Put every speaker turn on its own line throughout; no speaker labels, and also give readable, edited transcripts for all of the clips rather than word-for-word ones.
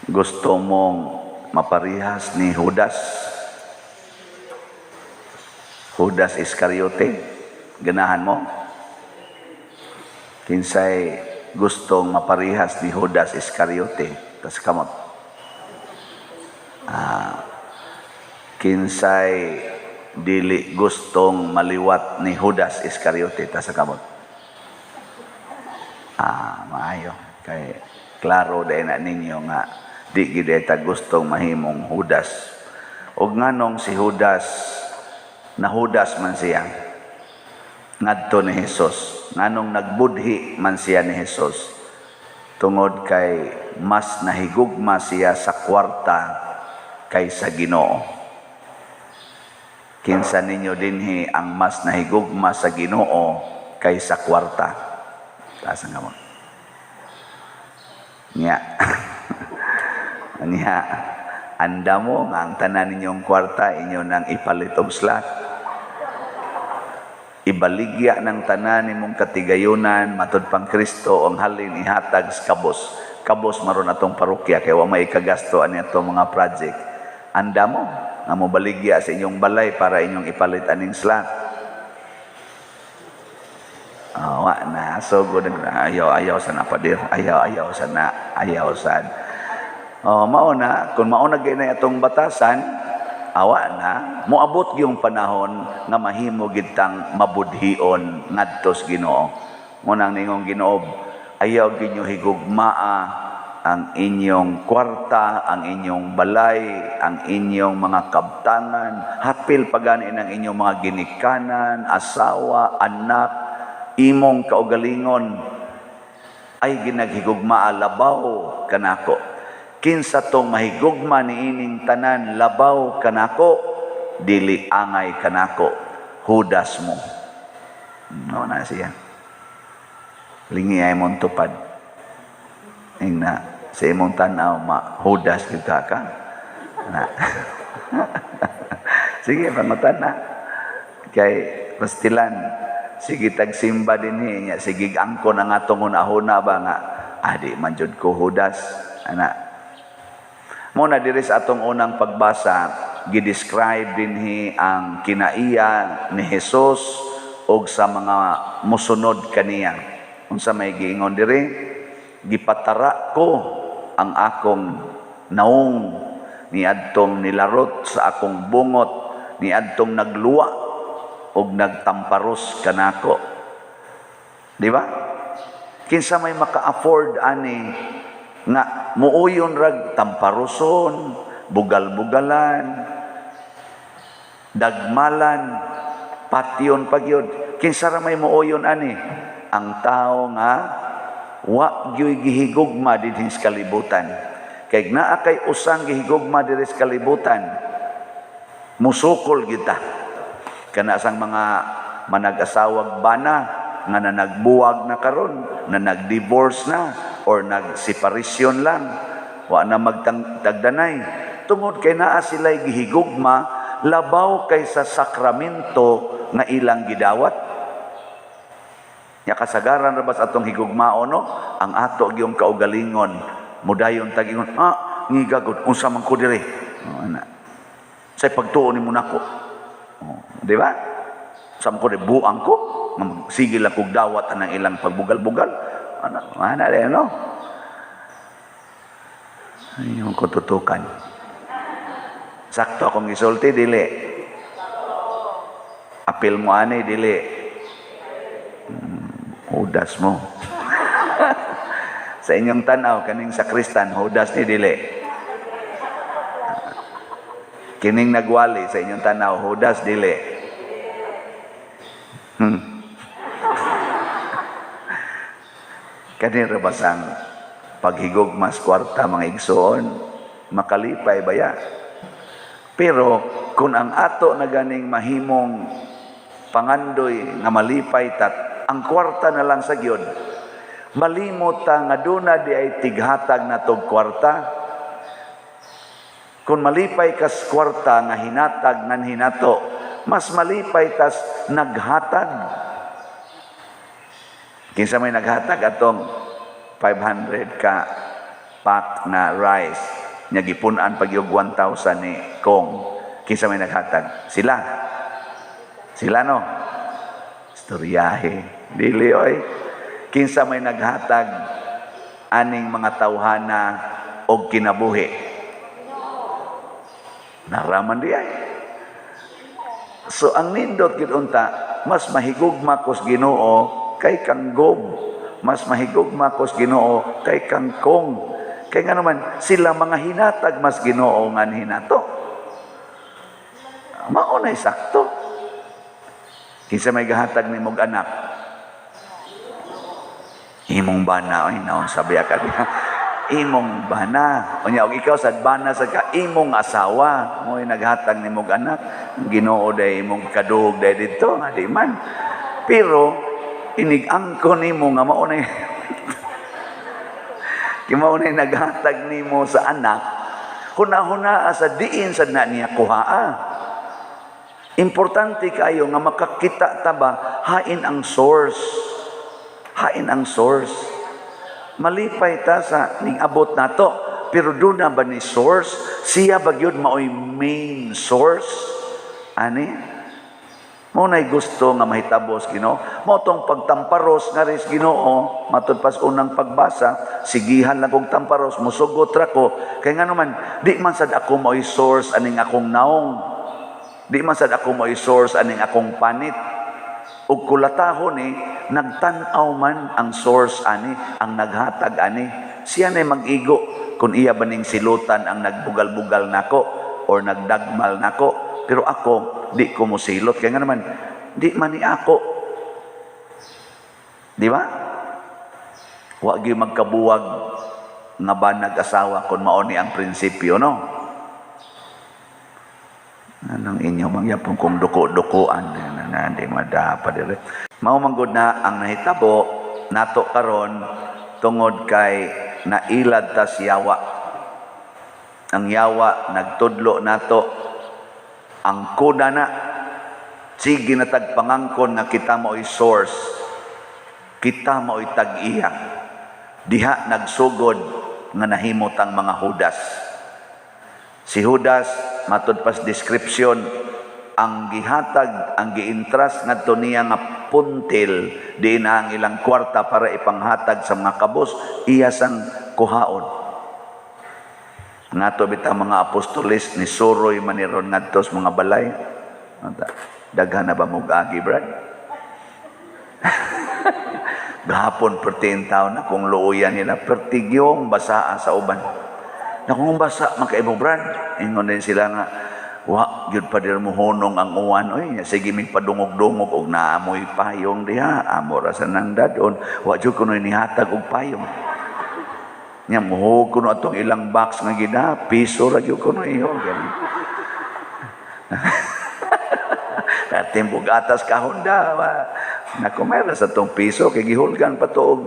Gusto mong maparihas ni Judas Iscariote? Ganahan mo? Kinsay gustong maparihas ni Judas Iscariote? Tas kamot. Kinsay dili gustong maliwat ni Judas Iscariote? Tas kamot. Maayo. Kay klaro dahil na ninyo nga di gideta gustong mahimong Judas. O nganong si Judas, na Judas man siya, ngadto ni Jesus. Nganong nagbudhi man siya ni Jesus. Tungod kay mas nahigugma siya sa kwarta kaysa Ginoo. Kinsa ninyo dinhi ang mas nahigugma sa Ginoo kaysa kwarta? Taas nga mo. Nya. Nya. Anda mo nga ang tanan ninyong kwarta inyo nang ipalit og slot. Ibaligya ng tanan nimong katigayunan matud pang Kristo ang halin ihatag sa kabos maron atong parokya kay wa may kagasto ani atong mga project. Anda mo nga mo baligya sa inyong balay para inyong ipalit aning slot. Wa na so good na ayaw sana padir ayaw sad. Mao na kung mao na gay na atong batasan, awa na moabot yung panahon nga mahimo gid tang mabudhion ngadto sa Ginoo. Mo nang ningong Ginoo, ayaw gid nyo higugmaa ang inyong kwarta, ang inyong balay, ang inyong mga kabtangan, hapil pagani ng inyong mga ginikanan, asawa, anak, imong kaugalingon ay ginaghigugmaa labaw kanako. Kinsa tong mahigugma ni ining tanan labaw kanako, dili angay kanako, Judas mo. No na siya. Lingi ay mong tupad. Ingna sa imong tanaw Judas kita ka. Na. Sige pangatan na. Kay pastilan sige tagsimba dinhi nya sige angkon ang atong una-una ba nga adi man jud ko Judas ana. Muna diri sa atong unang pagbasa, gidescribe dinhi ang kinaiya ni Jesus og sa mga musunod kaniya. Unsa may giingon diri? Gipatara ko ang akong naong niadtong nilarot sa akong bungot, niadtong nagluwa og nagtamparos kanako. Di ba? Kinsa may maka-afford ani nga muuyon rag tamparuson, bugal-bugalan, dagmalan, patyon pagyod. Kinsa ra may muuyon ani? Ang tao nga wa gyoy gihigugma dinhi sa kalibutan. Kay naa kay usang gihigugma diri sa kalibutan, musukol kita. Kana sang mga manag-asawag bana nga nagbuwag na karon, na nag-divorce na, or nag-separation lang, wa na magtagdanay. Tungod kay naa sila'y gihigugma, labaw kay sa sakramento nga ilang gidawat. Ya kasagaran rabas atong higugmao no, ang ato gyung kaugalingon, mudayon tagingon, ngigagod, unsa man ko diri. Say pagtuon nimo nako. Di ba? Sam ko de buang ko, sigil akong dawat anang ilang pagbugal-bugal. Ana rin, no? Yung kututukan. Sakto akong isulti, dili. Apil mo ani, dili. Judas mo. Sa inyong tanaw, kaning sakristan, Judas ni dili. Kining nagwali sa inyong tanaw, Judas dili. Kanira basang paghigugma sa kwarta mga igsoon, makalipay baya. Pero kung ang ato na ganing mahimong pangandoy nga malipay tat, ang kwarta na lang sa gyud, malimot ta nga duna di ay tighatag na tog kwarta. Kung malipay kas kwarta nga hinatag nan hinato, mas malipay tas naghatag. Kinsa may naghatag atong 500 ka pack na rice nya gipunan pag yung 1,000 ni Kong. Kinsa may naghatag? Sila no? Istoryahe. Dili oy. Kinsa may naghatag aning mga tawhana og kinabuhi? Naraman di ay. So ang nindot gid unta, mas mahigugma kos Ginoo kay kang Gob. Mas mahigugma kos Ginoo kay kang Kong. Kay nga naman sila mga hinatag mas Ginoo nga hinato. Mao nay sakto. Kinsa may gahatag nimong anak? Imong bana oy naon sabi ka. Imong bana. Unya og ikaw sad bana sa ka imong asawa mo'y naghatag nimong anak. Ginoo day imong kadug day dito nga di man. Pero inig-angko nimo nga mao nay kimao nay naghatag nimo sa anak. Huna-huna sa diin sad na niya kuhaa. Importante kayo nga makakita ta ba hain ang source. Hain ang source. Malipay ta sa ning abot nato, pero doon na ba ni source? Siya ba gyud maoy main source? Ani? Mo nay gusto nga mahitabos Ginoo. Mo tong pagtamparos nga ris Ginoo, matud pas unang pagbasa, sigihan lang kog tamparos, musugot ra ko. Kay nga naman, di man sad ako maoy source aning akong naong. Di man sad ako maoy source aning akong panit. Ug kulatahon nagtan-aw man ang source ani, ang naghatag ani. Siya na mag-igo kung iya baning silutan ang nagbugal-bugal nako or nagdagmal nako. Pero ako, di ko mo silot. Kaya nga naman, di man ni ako. Di ba? Huwag yung magkabuwag nga ba nag-asawa kung maoni ang prinsipyo, no? Anong inyo mangyapon kung duko-dukuan na hindi madapa dire. Mao manggod na ang nahitabo nato karon tungod kay nailad ta si Yawa. Ang Yawa nagtudlo nato ang kuda na sige na tagpangangkon nga kita mao'y source, kita mao'y tag-iya. Diha nagsugod nga nahimot ang mga Judas. Si Judas matud pas description ang gihatag, ang giintras ngadto niya nga puntil di na ang ilang kwarta para ipanghatag sa mga kabos, iya sang kuhaon. Nato bitang mga apostolis ni suroy maniron ngadto sa mga balay. Daghan na ba mo agi, brad? Gahapon pertiin taon na kung luuyan nila pertigyong basaa sa uban. Na kung basa makaibong brad, ingon din sila nga wa gyud pa dir mo honong ang uwan oy sige mi padungog-dungog og naamoy payong diha amo ra sa nang dadon wa jud kuno nihatag og payong nya mohog kuno atong ilang box nga gida piso ra gyud kuno iyo gani timbog atas kahonda na kumera sa tong piso kay gihulgan pa to og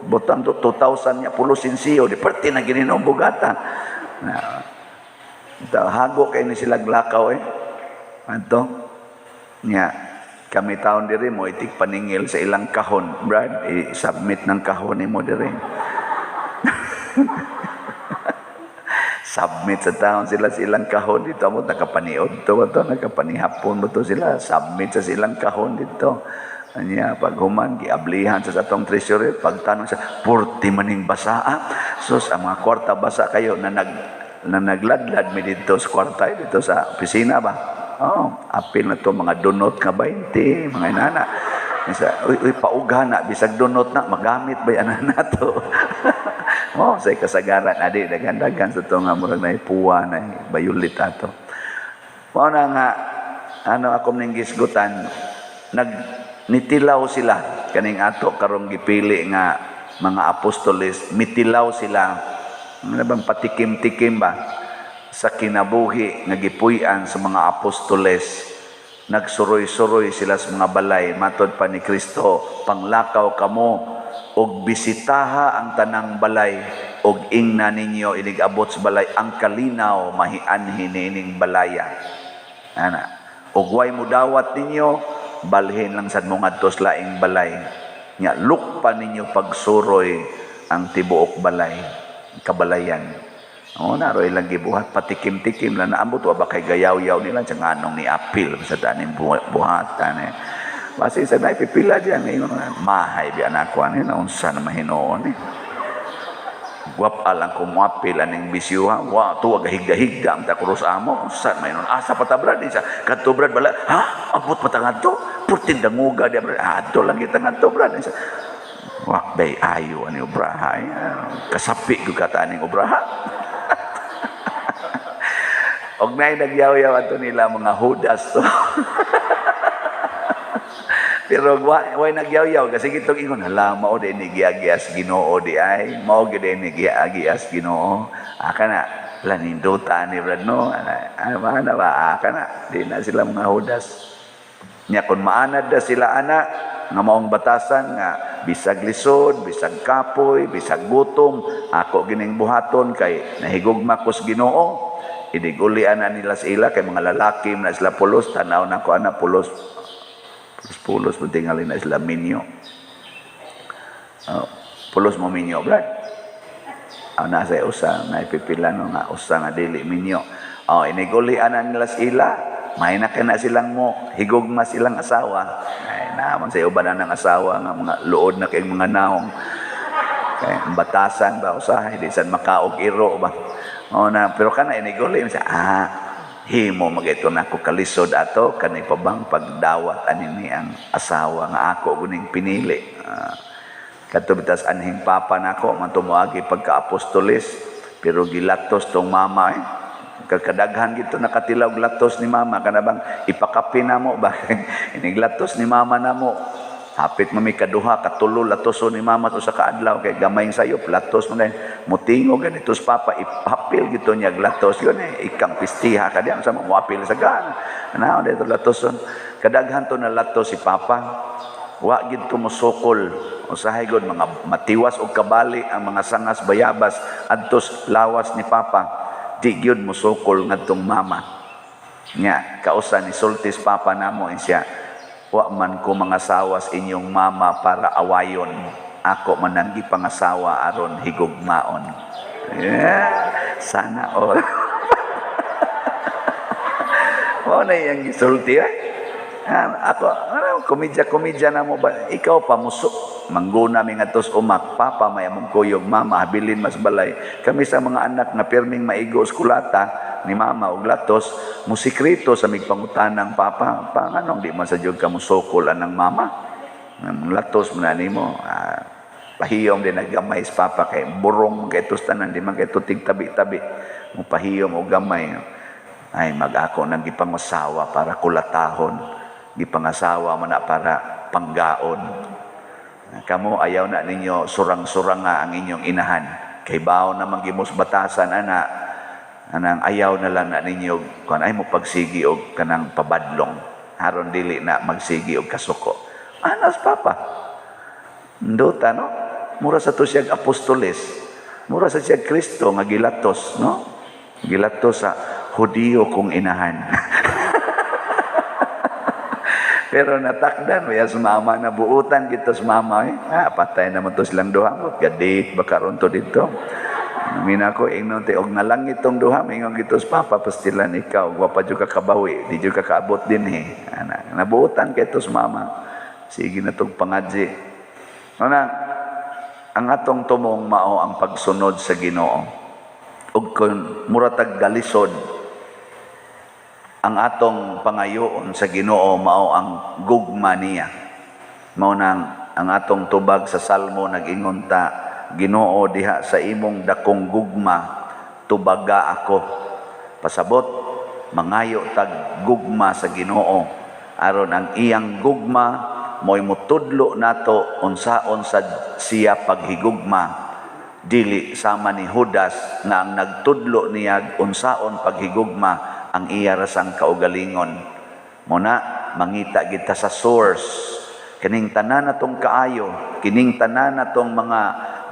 butang to 2,000 nya pulo sinsiyo di perti na gininong bugatan hago kay ni sila glakaw Anto nya kami taon diri mo itik paningil sa ilang kahon brad i-submit ng kahon nimo diri submit sa taon sila sa ilang kahon dito mo nakapaniod to nakapanihapon mo to sila submit sa silang kahon dito anya pag human giablihan sa atong treasury pagtanong sa 40 maning basaa sus ang mga kwarta basa kayo na nagladlad mi dito sa kwarta dito sa opisina ba apil na to mga donut nga 20 mga inana uy paugana bisag donut na magamit ba yan na to sa kasagaran adi dagan-dagan sa to nga murag na ipuwa na bayulit ato mao na nga ako ning gisgutan nitilaw sila kaning ato karong gipili nga mga apostoles mitilaw sila ano bang patikim-tikim ba sa kinabuhi nga gipuy-an sa mga apostoles nagsuroy-suroy sila sa mga balay matod pa ni Kristo panglakaw kamo og bisitaha ang tanang balay og ingna ninyo inig-abot sa balay ang kalinaw mahianhin ining balaya ana og way mudawat ninyo balhin lang sad mo ngadto sa laing balay nya lukpa ninyo pagsuroy ang tibuok balay kabalayan. Naro ilang gibuhat patikim-tikim lang naambot wa ba kay gayaw-yaw nila sa nganong ni apil sa taning buhatan eh. Basi sa naipipila diyan mahay bi anak ko ani unsa na mahinoon eh. Wap alang kumapil aning bisyuha wa tuwa gahigda-higda ang takrus amo sa maynon asa patabrad isa kadto brad bala ha abot patangadto purtin danguga dia brad adto lang kita ngadto brad isa wa bay ayo ani obraha kasapi ko kata aning obraha og nay nagyaw-yaw ato nila mga hudas to. Pero way nagyaw-yaw kasi gitong ingon hala mao di ni giagias Ginoo di ay mao gid ni giagias Ginoo kana laninduta ni brad no ana ba kana di na sila mga hudas nya kun maanad da sila ana nga maong batasan nga bisag lisod bisag kapoy bisag gutom ako gining buhaton kay nahigugma kos Ginoo idigulian na nila sila kay mga lalaki na sila pulos tanaw na ko ana pulos tingali na sila minyo pulos mo minyo brad nasa usa na ipipila no nga usa nga dili minyo inigulian na nila sila may na kana silang mo higugma silang asawa ay naman sa uban ng asawa nga mga luod na kay mga naong kay batasan ba usahay di san makaog iro ba pero kana iniguli sa himo magayto na ako kalisod ato kanay pabang pagdawat ani ang asawa nga ako guning pinili kadto bitas anhing papa nako man tumuagi pagka-apostolis pero gilatos tong mama kadaghan gito nakatilaw latos ni mama kana bang ipakapi namo ba iniglatos ni mama namo hapit mami kaduha katulo latoson ni mama to sa kaadlaw kay gamay sayop latos mo mutingo ganitos papa ipapil gito niya latos yun ikang pistiha kadiang sa moapil sa gan ana dito latoson kadaghan to na latos si papa wa gid to mosukol usahay gud mga matiwas og kabali ang mga sangas bayabas adtos lawas ni papa di gyud mosukol ngadtong mama nya kausa ni sultis papa namo siya wa man ko mga sawas inyong mama para awayon ako mananggi pangasawa aron higugmaon sana all mo na yang gisulti ako komedya na mo ba ikaw pa muso mangguna mi ngatos umak papa may among kuyog mama habilin mas balay kami sa mga anak nga pirming maigo eskulata ni mama og latos musikreto sa migpangutanang papa panganong di man sa jud ka musukol anang mama latos man nimo pahiyom din naggamay sa papa kay burong kay tustanan di man kay tutig tabi-tabi mo pahiyom og gamay ay mag-ako nang gipangasawa para kulatahon gipangasawa man na para panggaon kamo ayaw na ninyo surang-suranga ang inyong inahan kay bawo na manggimos batasan anang ayaw na lang na ninyo kung ay mo pagsigi og kanang pabadlong aron dili na magsigi og kasuko anas papa nduta no mura sa to siya apostoles mura sa siya Kristo nga gilatos no gilatos sa Hudiyo kong inahan pero natakdan ya sumama na buutan gito sumama patay naman to silang duha gadit baka ron to dito mina ko ingnon te og nalangit tong duha mingon gito sa papa pastilan ikaw wa pa jud ka kabawi di jud ka kaabot din ana nabuutan kay to sumama sige na tong pangadji ana ang atong tumong mao ang pagsunod sa Ginoo ug kun muratag galisod ang atong pangayoon sa Ginoo mao ang gugma niya mao nang ang atong tubag sa salmo nag-ingon ta Ginoo diha sa imong dakong gugma tubaga ako pasabot mangayo tag gugma sa Ginoo aron ang iyang gugma mo'y mutudlo nato unsaon sad siya paghigugma dili sama ni Judas nga ang nagtudlo niya unsaon paghigugma ang iya rasang kaugalingon muna mangita kita sa source kining tanan natong kaayo kining tanan natong mga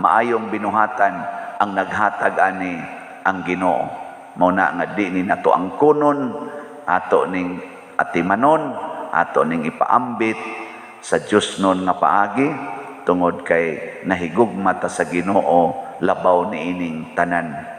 maayong binuhatan ang naghatag ani ang Ginoo muna nga di ni nato ang kunon ato ning atimanon ato ning ipaambit sa Dios non nga paagi tungod kay nahigugma ta sa Ginoo labaw ni ining tanan.